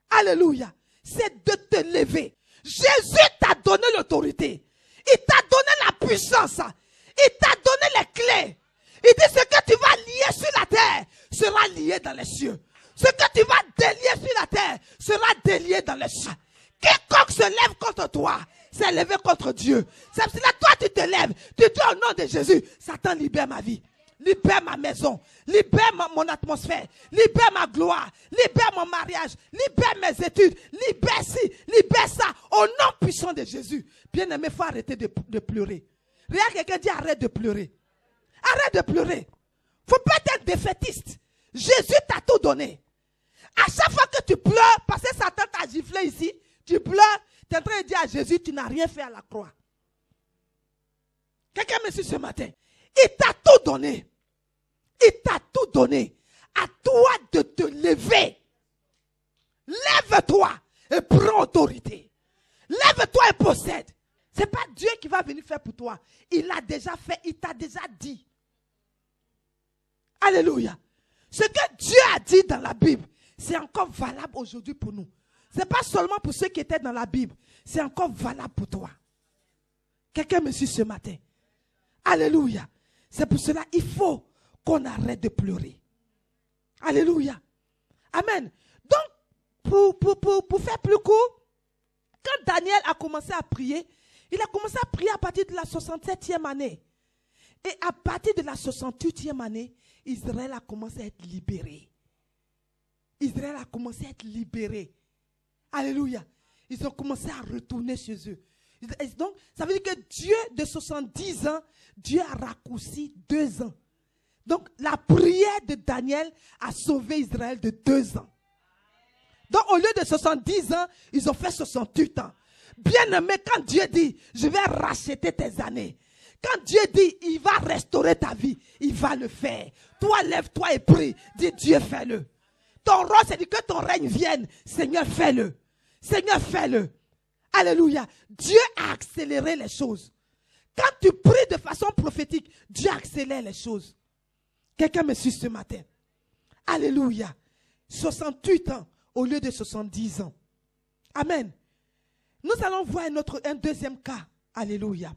Alléluia. C'est de te lever. Jésus t'a donné l'autorité. Il t'a donné la puissance. Il t'a donné les clés. Il dit ce que tu vas lier sur la terre sera lié dans les cieux. Ce que tu vas délier sur la terre sera délié dans les cieux. Quiconque se lève contre toi, c'est levé contre Dieu. C'est pour cela que toi tu te lèves. Tu dis au nom de Jésus, Satan libère ma vie. Libère ma maison. Libère mon atmosphère. Libère ma gloire. Libère mon mariage. Libère mes études. Libère ci. Libère ça. Au nom puissant de Jésus. Bien-aimé, il faut arrêter de pleurer. Regarde quelqu'un dit arrête de pleurer. Arrête de pleurer. Il ne faut pas être défaitiste. Jésus t'a tout donné. À chaque fois que tu pleures, parce que Satan t'a giflé ici, tu pleures, tu es en train de dire à Jésus, tu n'as rien fait à la croix. Quelqu'un me suit ce matin. Il t'a tout donné. Il t'a tout donné. À toi de te lever. Lève-toi et prends autorité. Lève-toi et possède. Ce n'est pas Dieu qui va venir faire pour toi. Il l'a déjà fait. Il t'a déjà dit. Alléluia. Ce que Dieu a dit dans la Bible, c'est encore valable aujourd'hui pour nous. Ce n'est pas seulement pour ceux qui étaient dans la Bible. C'est encore valable pour toi. Quelqu'un me suit ce matin. Alléluia. C'est pour cela qu'il faut qu'on arrête de pleurer. Alléluia. Amen. Donc, pour faire plus court, quand Daniel a commencé à prier, il a commencé à prier à partir de la 67e année. Et à partir de la 68e année, Israël a commencé à être libéré. Israël a commencé à être libéré. Alléluia. Ils ont commencé à retourner chez eux. Et donc, ça veut dire que Dieu, de 70 ans, Dieu a raccourci 2 ans. Donc, la prière de Daniel a sauvé Israël de 2 ans. Donc, au lieu de 70 ans, ils ont fait 68 ans. Bien aimé, quand Dieu dit, je vais racheter tes années. Quand Dieu dit, il va restaurer ta vie, il va le faire. Toi, lève-toi et prie. Dis, Dieu, fais-le. Ton rôle, c'est que ton règne vienne. Seigneur, fais-le. Seigneur, fais-le. Alléluia. Dieu a accéléré les choses. Quand tu pries de façon prophétique, Dieu accélère les choses. Quelqu'un me suit ce matin. Alléluia. 68 ans au lieu de 70 ans. Amen. Nous allons voir un deuxième cas. Alléluia.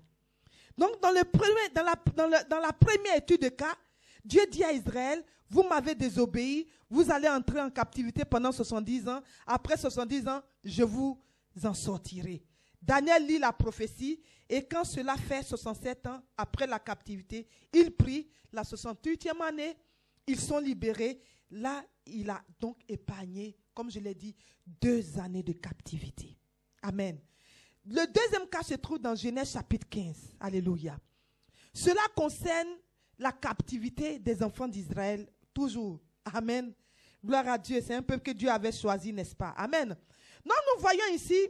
Donc, dans la première étude de cas, Dieu dit à Israël, vous m'avez désobéi, vous allez entrer en captivité pendant 70 ans. Après 70 ans, je vous en sortirai. Daniel lit la prophétie et quand cela fait 67 ans après la captivité, il prie la 68e année, ils sont libérés. Là, il a donc épargné, comme je l'ai dit, 2 années de captivité. Amen. Le deuxième cas se trouve dans Genèse chapitre 15. Alléluia. Cela concerne la captivité des enfants d'Israël, toujours. Amen. Gloire à Dieu. C'est un peuple que Dieu avait choisi, n'est-ce pas? Amen. Donc nous voyons ici,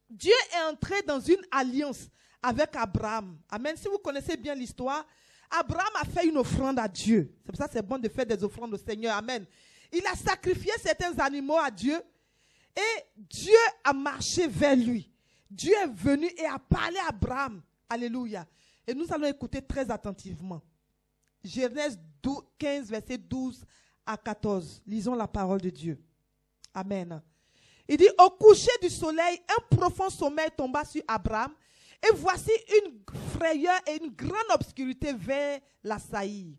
Dieu est entré dans une alliance avec Abraham. Amen. Si vous connaissez bien l'histoire, Abraham a fait une offrande à Dieu. C'est pour ça que c'est bon de faire des offrandes au Seigneur. Amen. Il a sacrifié certains animaux à Dieu et Dieu a marché vers lui. Dieu est venu et a parlé à Abraham. Alléluia. Et nous allons écouter très attentivement. Genèse 15, verset 12 à 14. Lisons la parole de Dieu. Amen. Il dit, au coucher du soleil, un profond sommeil tomba sur Abraham. Et voici une frayeur et une grande obscurité vint l'assaillir.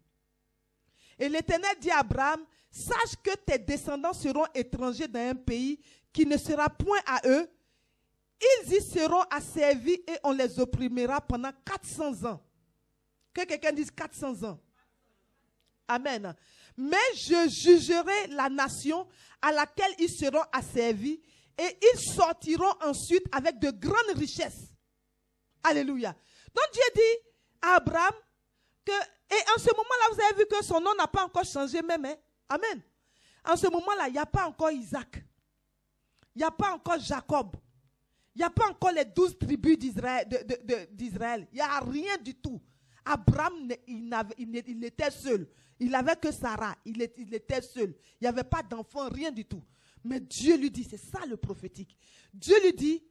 Et l'Éternel dit à Abraham, sache que tes descendants seront étrangers dans un pays qui ne sera point à eux. Ils y seront asservis et on les opprimera pendant 400 ans. Que quelqu'un dise 400 ans. Amen. Mais je jugerai la nation à laquelle ils seront asservis et ils sortiront ensuite avec de grandes richesses. Alléluia. Donc Dieu dit à Abraham que, et en ce moment-là, vous avez vu que son nom n'a pas encore changé même. Hein? Amen. En ce moment-là, il n'y a pas encore Isaac. Il n'y a pas encore Jacob. Il n'y a pas encore les 12 tribus d'Israël. Il n'y a rien du tout. Abraham, il était seul. Il n'avait que Sarah. Il était seul. Il n'y avait pas d'enfant, rien du tout. Mais Dieu lui dit, c'est ça le prophétique. Dieu lui dit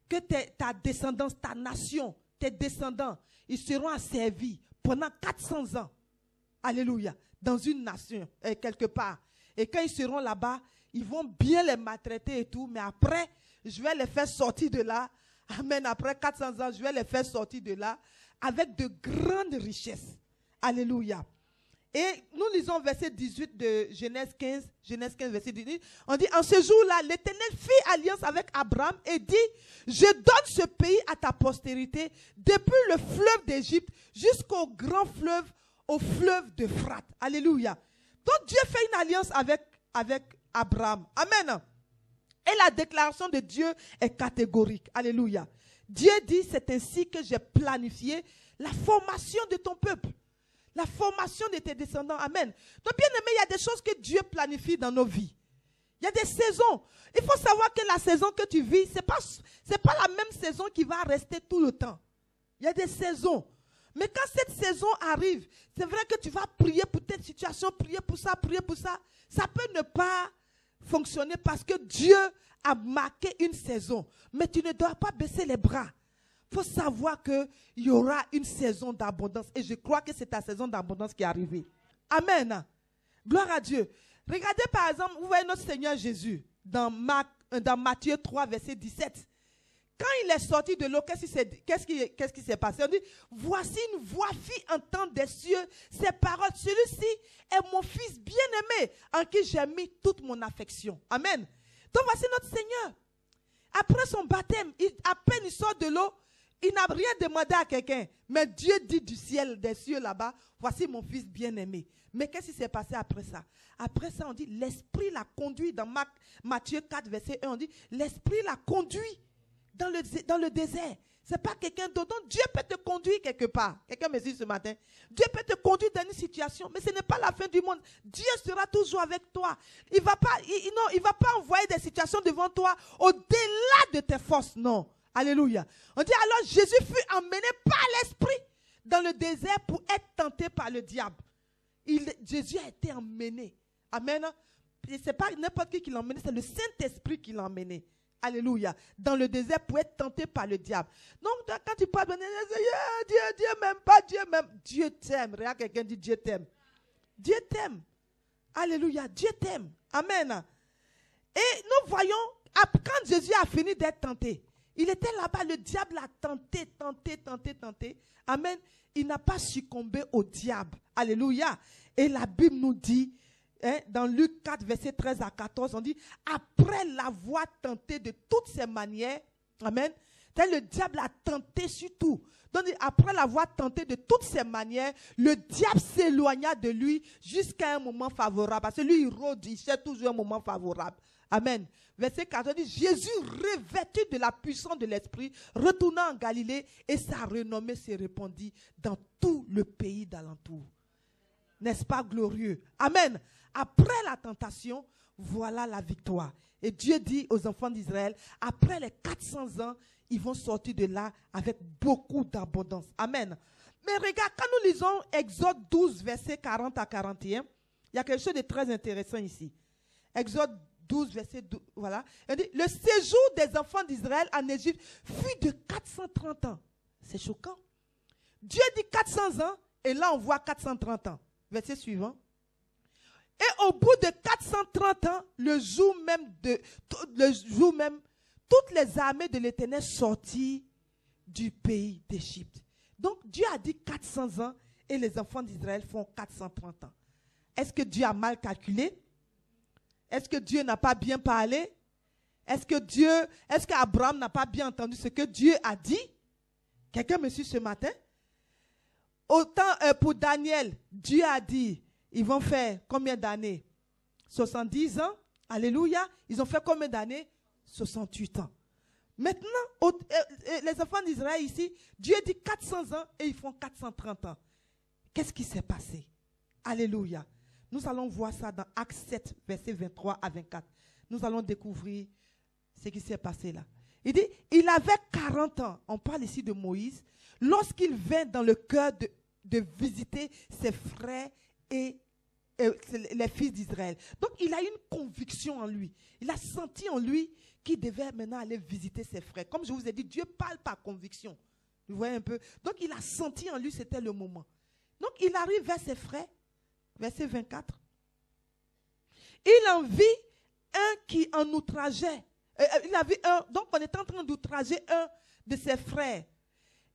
que ta descendance, ta nation, tes descendants, ils seront asservis pendant 400 ans. Alléluia. Dans une nation, quelque part. Et quand ils seront là-bas, ils vont bien les maltraiter et tout. Mais après, je vais les faire sortir de là. Amen. Après 400 ans, je vais les faire sortir de là avec de grandes richesses. Alléluia. Et nous lisons verset 18 de Genèse 15, verset 18. On dit, en ce jour-là, l'Éternel fit alliance avec Abraham et dit, je donne ce pays à ta postérité, depuis le fleuve d'Égypte jusqu'au grand fleuve, au fleuve d'Euphrate. Alléluia. Donc Dieu fait une alliance avec Abraham. Amen. Et la déclaration de Dieu est catégorique. Alléluia. Dieu dit, c'est ainsi que j'ai planifié la formation de ton peuple. La formation de tes descendants. Amen. Donc, bien aimé, il y a des choses que Dieu planifie dans nos vies. Il y a des saisons. Il faut savoir que la saison que tu vis, ce n'est pas la même saison qui va rester tout le temps. Il y a des saisons. Mais quand cette saison arrive, c'est vrai que tu vas prier pour telle situation, prier pour ça, prier pour ça. Ça peut ne pas fonctionner parce que Dieu a marqué une saison. Mais tu ne dois pas baisser les bras. Il faut savoir qu'il y aura une saison d'abondance. Et je crois que c'est ta saison d'abondance qui est arrivée. Amen. Gloire à Dieu. Regardez par exemple, vous voyez notre Seigneur Jésus dans Matthieu 3, verset 17. Quand il est sorti de l'eau, qu'est-ce qui s'est passé? On dit, voici une voix fit entendre des cieux ces paroles. Celui-ci est mon fils bien-aimé en qui j'ai mis toute mon affection. Amen. Donc voici notre Seigneur. Après son baptême, à peine il sort de l'eau, il n'a rien demandé à quelqu'un. Mais Dieu dit du ciel, des cieux là-bas, voici mon fils bien-aimé. Mais qu'est-ce qui s'est passé après ça? Après ça, on dit, l'Esprit l'a conduit. Dans Matthieu 4, verset 1, on dit, l'Esprit l'a conduit dans le désert. Ce n'est pas quelqu'un d'autre. Donc Dieu peut te conduire quelque part. Quelqu'un me dit ce matin, Dieu peut te conduire dans une situation, mais ce n'est pas la fin du monde. Dieu sera toujours avec toi. Il ne va pas envoyer des situations devant toi au-delà de tes forces. Non. Alléluia. On dit alors Jésus fut emmené par l'Esprit dans le désert pour être tenté par le diable. Jésus a été emmené. Amen. Ce n'est pas n'importe qui l'a emmené, c'est le Saint-Esprit qui l'a emmené. Alléluia. Dans le désert pour être tenté par le diable. Donc quand tu parles, Dieu m'aime pas, Dieu m'aime. Dieu t'aime. Regarde quelqu'un dit Dieu t'aime. Dieu t'aime. Alléluia. Dieu t'aime. Amen. Et nous voyons, quand Jésus a fini d'être tenté, il était là-bas, le diable l'a tenté. Amen. Il n'a pas succombé au diable. Alléluia. Et la Bible nous dit, dans Luc 4, verset 13 à 14, on dit, après l'avoir tenté de toutes ses manières, amen, le diable a tenté surtout. Donc, après l'avoir tenté de toutes ses manières, le diable s'éloigna de lui jusqu'à un moment favorable. Parce que lui, il rôde, il cherche toujours un moment favorable. Amen. Verset 14 dit, Jésus, revêtu de la puissance de l'Esprit, retourna en Galilée et sa renommée se répandit dans tout le pays d'alentour. N'est-ce pas glorieux? Amen. Après la tentation, voilà la victoire. Et Dieu dit aux enfants d'Israël, après les 400 ans, ils vont sortir de là avec beaucoup d'abondance. Amen. Mais regarde, quand nous lisons Exode 12, versets 40 à 41, il y a quelque chose de très intéressant ici. Exode 12, verset 12, voilà. Il dit, le séjour des enfants d'Israël en Égypte fut de 430 ans. C'est choquant. Dieu dit 400 ans, et là on voit 430 ans. Verset suivant. Et au bout de 430 ans, le jour même, toutes les armées de l'Éternel sortirent du pays d'Égypte. Donc Dieu a dit 400 ans et les enfants d'Israël font 430 ans. Est-ce que Dieu a mal calculé? Est-ce que Dieu n'a pas bien parlé? Est-ce qu'Abraham n'a pas bien entendu ce que Dieu a dit? Quelqu'un me suit ce matin? Autant pour Daniel, Dieu a dit, ils vont faire combien d'années? 70 ans. Alléluia. Ils ont fait combien d'années? 68 ans. Maintenant, les enfants d'Israël ici, Dieu dit 400 ans et ils font 430 ans. Qu'est-ce qui s'est passé? Alléluia. Nous allons voir ça dans Actes 7, versets 23 à 24. Nous allons découvrir ce qui s'est passé là. Il dit, il avait 40 ans. On parle ici de Moïse. Lorsqu'il vint dans le cœur de visiter ses frères et les fils d'Israël. Donc, il a une conviction en lui. Il a senti en lui qu'il devait maintenant aller visiter ses frères. Comme je vous ai dit, Dieu parle par conviction. Vous voyez un peu? Donc, il a senti en lui, c'était le moment. Donc, il arrive vers ses frères. Verset 24. Il en vit un qui en outrageait. Il a vu un, donc on est en train d'outrager un de ses frères.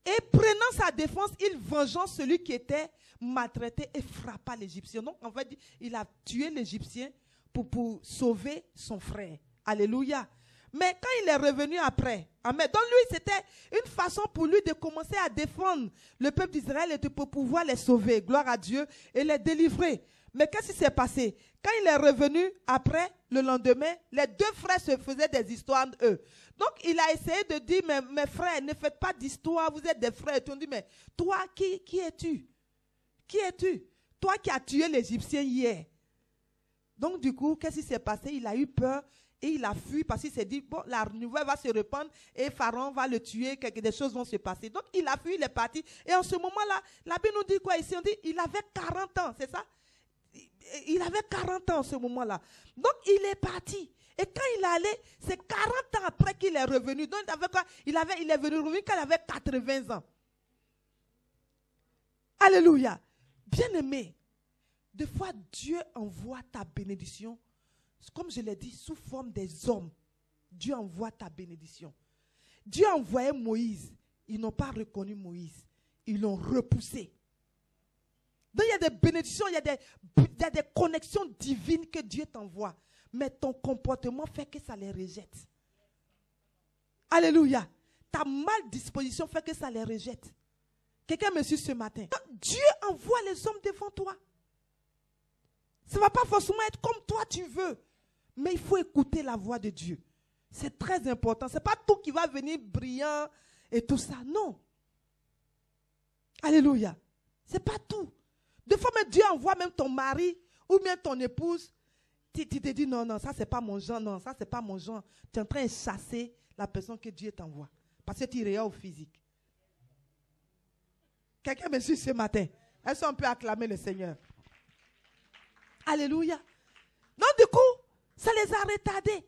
Et prenant sa défense, il vengeant celui qui était maltraité et frappa l'Égyptien. Donc en fait, il a tué l'Égyptien pour sauver son frère. Alléluia. Mais quand il est revenu après, amen, donc lui, c'était une façon pour lui de commencer à défendre le peuple d'Israël et de pouvoir les sauver, gloire à Dieu, et les délivrer. Mais qu'est-ce qui s'est passé? Quand il est revenu après, le lendemain, les deux frères se faisaient des histoires eux. Donc il a essayé de dire, mais mes frères, ne faites pas d'histoire, vous êtes des frères. Et on dit, mais toi, qui es-tu? Qui es-tu? Toi qui as tué l'Égyptien hier. Donc du coup, qu'est-ce qui s'est passé? Il a eu peur. Et il a fui parce qu'il s'est dit, bon, la nouvelle va se répandre et Pharaon va le tuer, des choses vont se passer. Donc il a fui, il est parti. Et en ce moment-là, la Bible nous dit quoi ici? On dit, il avait 40 ans, c'est ça? Il avait 40 ans en ce moment-là. Donc il est parti. Et quand il est allé, c'est 40 ans après qu'il est revenu. Donc il avait quoi? Il est revenu quand il avait 80 ans. Alléluia. Bien-aimé, des fois Dieu envoie ta bénédiction. Comme je l'ai dit, sous forme des hommes, Dieu envoie ta bénédiction. Dieu a envoyé Moïse. Ils n'ont pas reconnu Moïse. Ils l'ont repoussé. Donc il y a des bénédictions, il y a des connexions divines que Dieu t'envoie. Mais ton comportement fait que ça les rejette. Alléluia. Ta maldisposition fait que ça les rejette. Quelqu'un me suit ce matin. Dieu envoie les hommes devant toi. Ça ne va pas forcément être comme toi tu veux. Mais il faut écouter la voix de Dieu. C'est très important. Ce n'est pas tout qui va venir brillant et tout ça. Non. Alléluia. Ce n'est pas tout. Des fois, même Dieu envoie même ton mari ou bien ton épouse. Tu te dis, non, ça, ce n'est pas mon genre. Non, ça, ce n'est pas mon genre. Tu es en train de chasser la personne que Dieu t'envoie. Parce que tu regardes au physique. Quelqu'un me suit ce matin. Est-ce qu'on peut acclamer le Seigneur? Alléluia. Donc, du coup, ça les a retardés.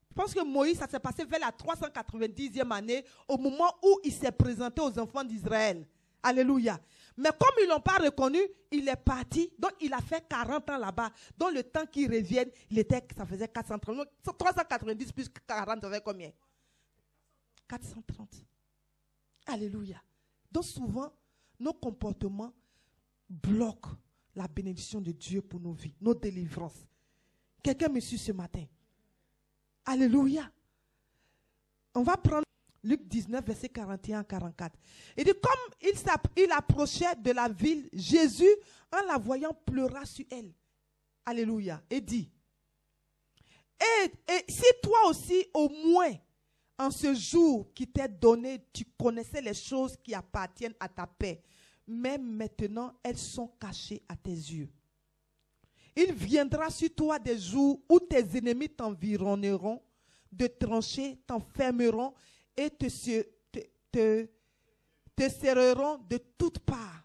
Je pense que Moïse, ça s'est passé vers la 390e année, au moment où il s'est présenté aux enfants d'Israël. Alléluia. Mais comme ils ne l'ont pas reconnu, il est parti. Donc, il a fait 40 ans là-bas. Donc, le temps qu'il revienne, ça faisait 430. Donc, 390 plus 40, ça fait combien? 430. Alléluia. Donc, souvent, nos comportements bloquent la bénédiction de Dieu pour nos vies, nos délivrances. Quelqu'un me suit ce matin. Alléluia. On va prendre Luc 19, verset 41 à 44. Il dit, comme il approchait de la ville, Jésus, en la voyant, pleura sur elle. Alléluia. Et dit, et si toi aussi, au moins, en ce jour qui t'est donné, tu connaissais les choses qui appartiennent à ta paix, mais maintenant, elles sont cachées à tes yeux. Il viendra sur toi des jours où tes ennemis t'environneront, de tranchées t'enfermeront et te serreront de toutes parts.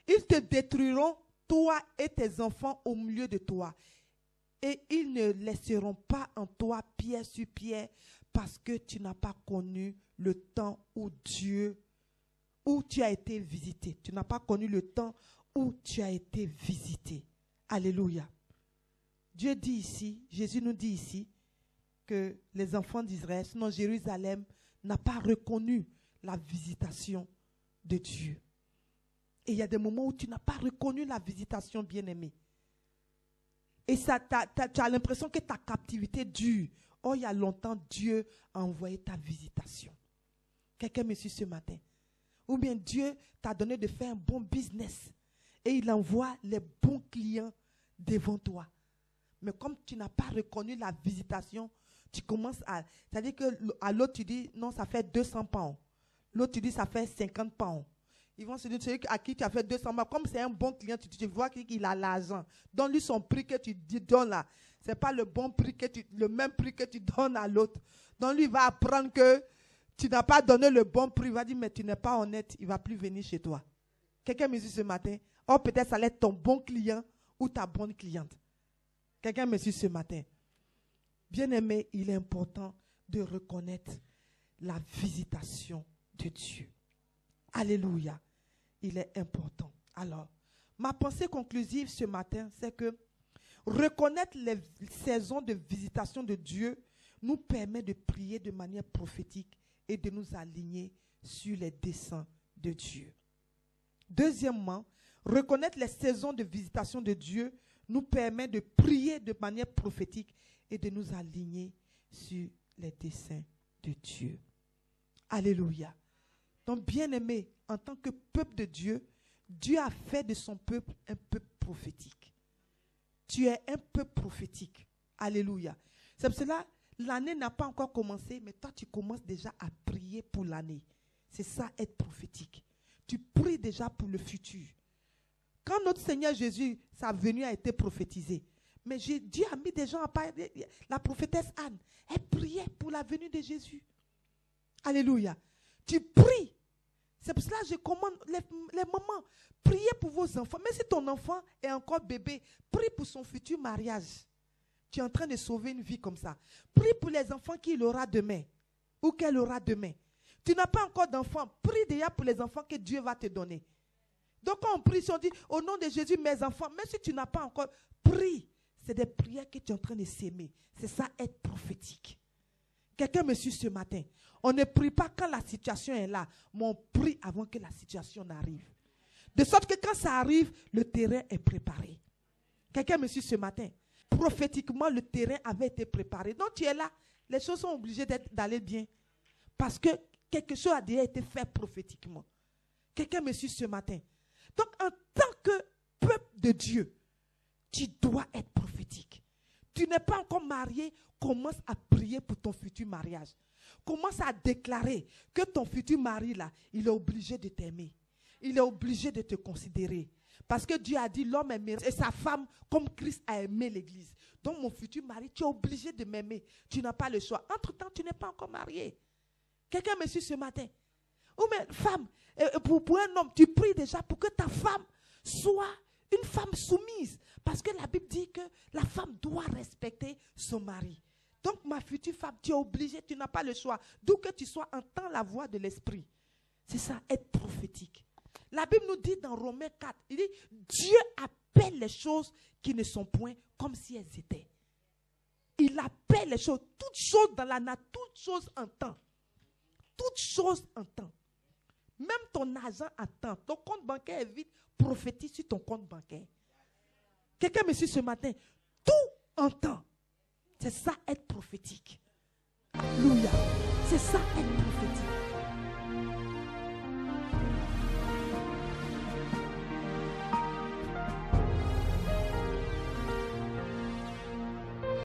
Ils te détruiront, toi et tes enfants au milieu de toi. Et ils ne laisseront pas en toi pierre sur pierre parce que tu n'as pas connu le temps où tu as été visité. Tu n'as pas connu le temps où tu as été visité. Alléluia. Dieu dit ici, Jésus nous dit ici, que les enfants d'Israël, sinon Jérusalem, n'a pas reconnu la visitation de Dieu. Et il y a des moments où tu n'as pas reconnu la visitation, bien-aimée. Et tu as l'impression que ta captivité dure. Oh, il y a longtemps, Dieu a envoyé ta visitation. Quelqu'un me suit ce matin. Ou bien Dieu t'a donné de faire un bon business. Et il envoie les bons clients devant toi. Mais comme tu n'as pas reconnu la visitation, tu commences à... C'est-à-dire qu'à l'autre, tu dis, non, ça fait 200 pounds. L'autre, tu dis, ça fait 50 pounds. Ils vont se dire, celui à qui tu as fait 200 pounds, comme c'est un bon client, tu vois qu'il a l'argent. Donne-lui son prix que tu donnes là. Ce n'est pas le bon prix, le même prix que tu donnes à l'autre. Donc lui, il va apprendre que tu n'as pas donné le bon prix. Il va dire, mais tu n'es pas honnête. Il ne va plus venir chez toi. Quelqu'un me dit ce matin, oh, peut-être ça allait être ton bon client ou ta bonne cliente. Quelqu'un me suit ce matin. Bien-aimé, il est important de reconnaître la visitation de Dieu. Alléluia. Il est important. Alors, ma pensée conclusive ce matin, c'est que reconnaître les saisons de visitation de Dieu nous permet de prier de manière prophétique et de nous aligner sur les desseins de Dieu. Deuxièmement, reconnaître les saisons de visitation de Dieu nous permet de prier de manière prophétique et de nous aligner sur les desseins de Dieu. Alléluia. Donc, bien-aimé, en tant que peuple de Dieu, Dieu a fait de son peuple un peuple prophétique. Tu es un peuple prophétique. Alléluia. C'est pour cela, l'année n'a pas encore commencé, mais toi, tu commences déjà à prier pour l'année. C'est ça, être prophétique. Tu pries déjà pour le futur. Quand notre Seigneur Jésus, sa venue a été prophétisée, mais Dieu a mis des gens à parler. La prophétesse Anne, elle priait pour la venue de Jésus. Alléluia. Tu pries. C'est pour cela que je commande les mamans, priez pour vos enfants. Même si ton enfant est encore bébé, prie pour son futur mariage. Tu es en train de sauver une vie comme ça. Prie pour les enfants qu'il aura demain ou qu'elle aura demain. Tu n'as pas encore d'enfants, prie déjà pour les enfants que Dieu va te donner. Donc quand on prie, si on dit au nom de Jésus, mes enfants, même si tu n'as pas encore, prie. C'est des prières que tu es en train de s'aimer. C'est ça, être prophétique. Quelqu'un me suit ce matin. On ne prie pas quand la situation est là, mais on prie avant que la situation n'arrive. De sorte que quand ça arrive, le terrain est préparé. Quelqu'un me suit ce matin. Prophétiquement, le terrain avait été préparé. Donc tu es là, les choses sont obligées d'aller bien. Parce que quelque chose a déjà été fait prophétiquement. Quelqu'un me suit ce matin. Donc en tant que peuple de Dieu, tu dois être prophétique. Tu n'es pas encore marié, commence à prier pour ton futur mariage. Commence à déclarer que ton futur mari là, il est obligé de t'aimer. Il est obligé de te considérer. Parce que Dieu a dit l'homme aime et sa femme comme Christ a aimé l'église. Donc mon futur mari, tu es obligé de m'aimer. Tu n'as pas le choix. Entre-temps, tu n'es pas encore marié. Quelqu'un me suit ce matin. Ou mais femme, pour un homme, tu pries déjà pour que ta femme soit une femme soumise. Parce que la Bible dit que la femme doit respecter son mari. Donc ma future femme, tu es obligé, tu n'as pas le choix. D'où que tu sois, entends la voix de l'esprit. C'est ça, être prophétique. La Bible nous dit dans Romains 4, il dit, Dieu appelle les choses qui ne sont point comme si elles étaient. Il appelle les choses, toutes choses dans la nature, toutes choses en temps. Toutes choses en temps. Même ton argent en temps. Ton compte bancaire est vide, prophétise sur ton compte bancaire. Quelqu'un me suit ce matin. Tout en temps. C'est ça être prophétique. Alléluia. C'est ça être prophétique.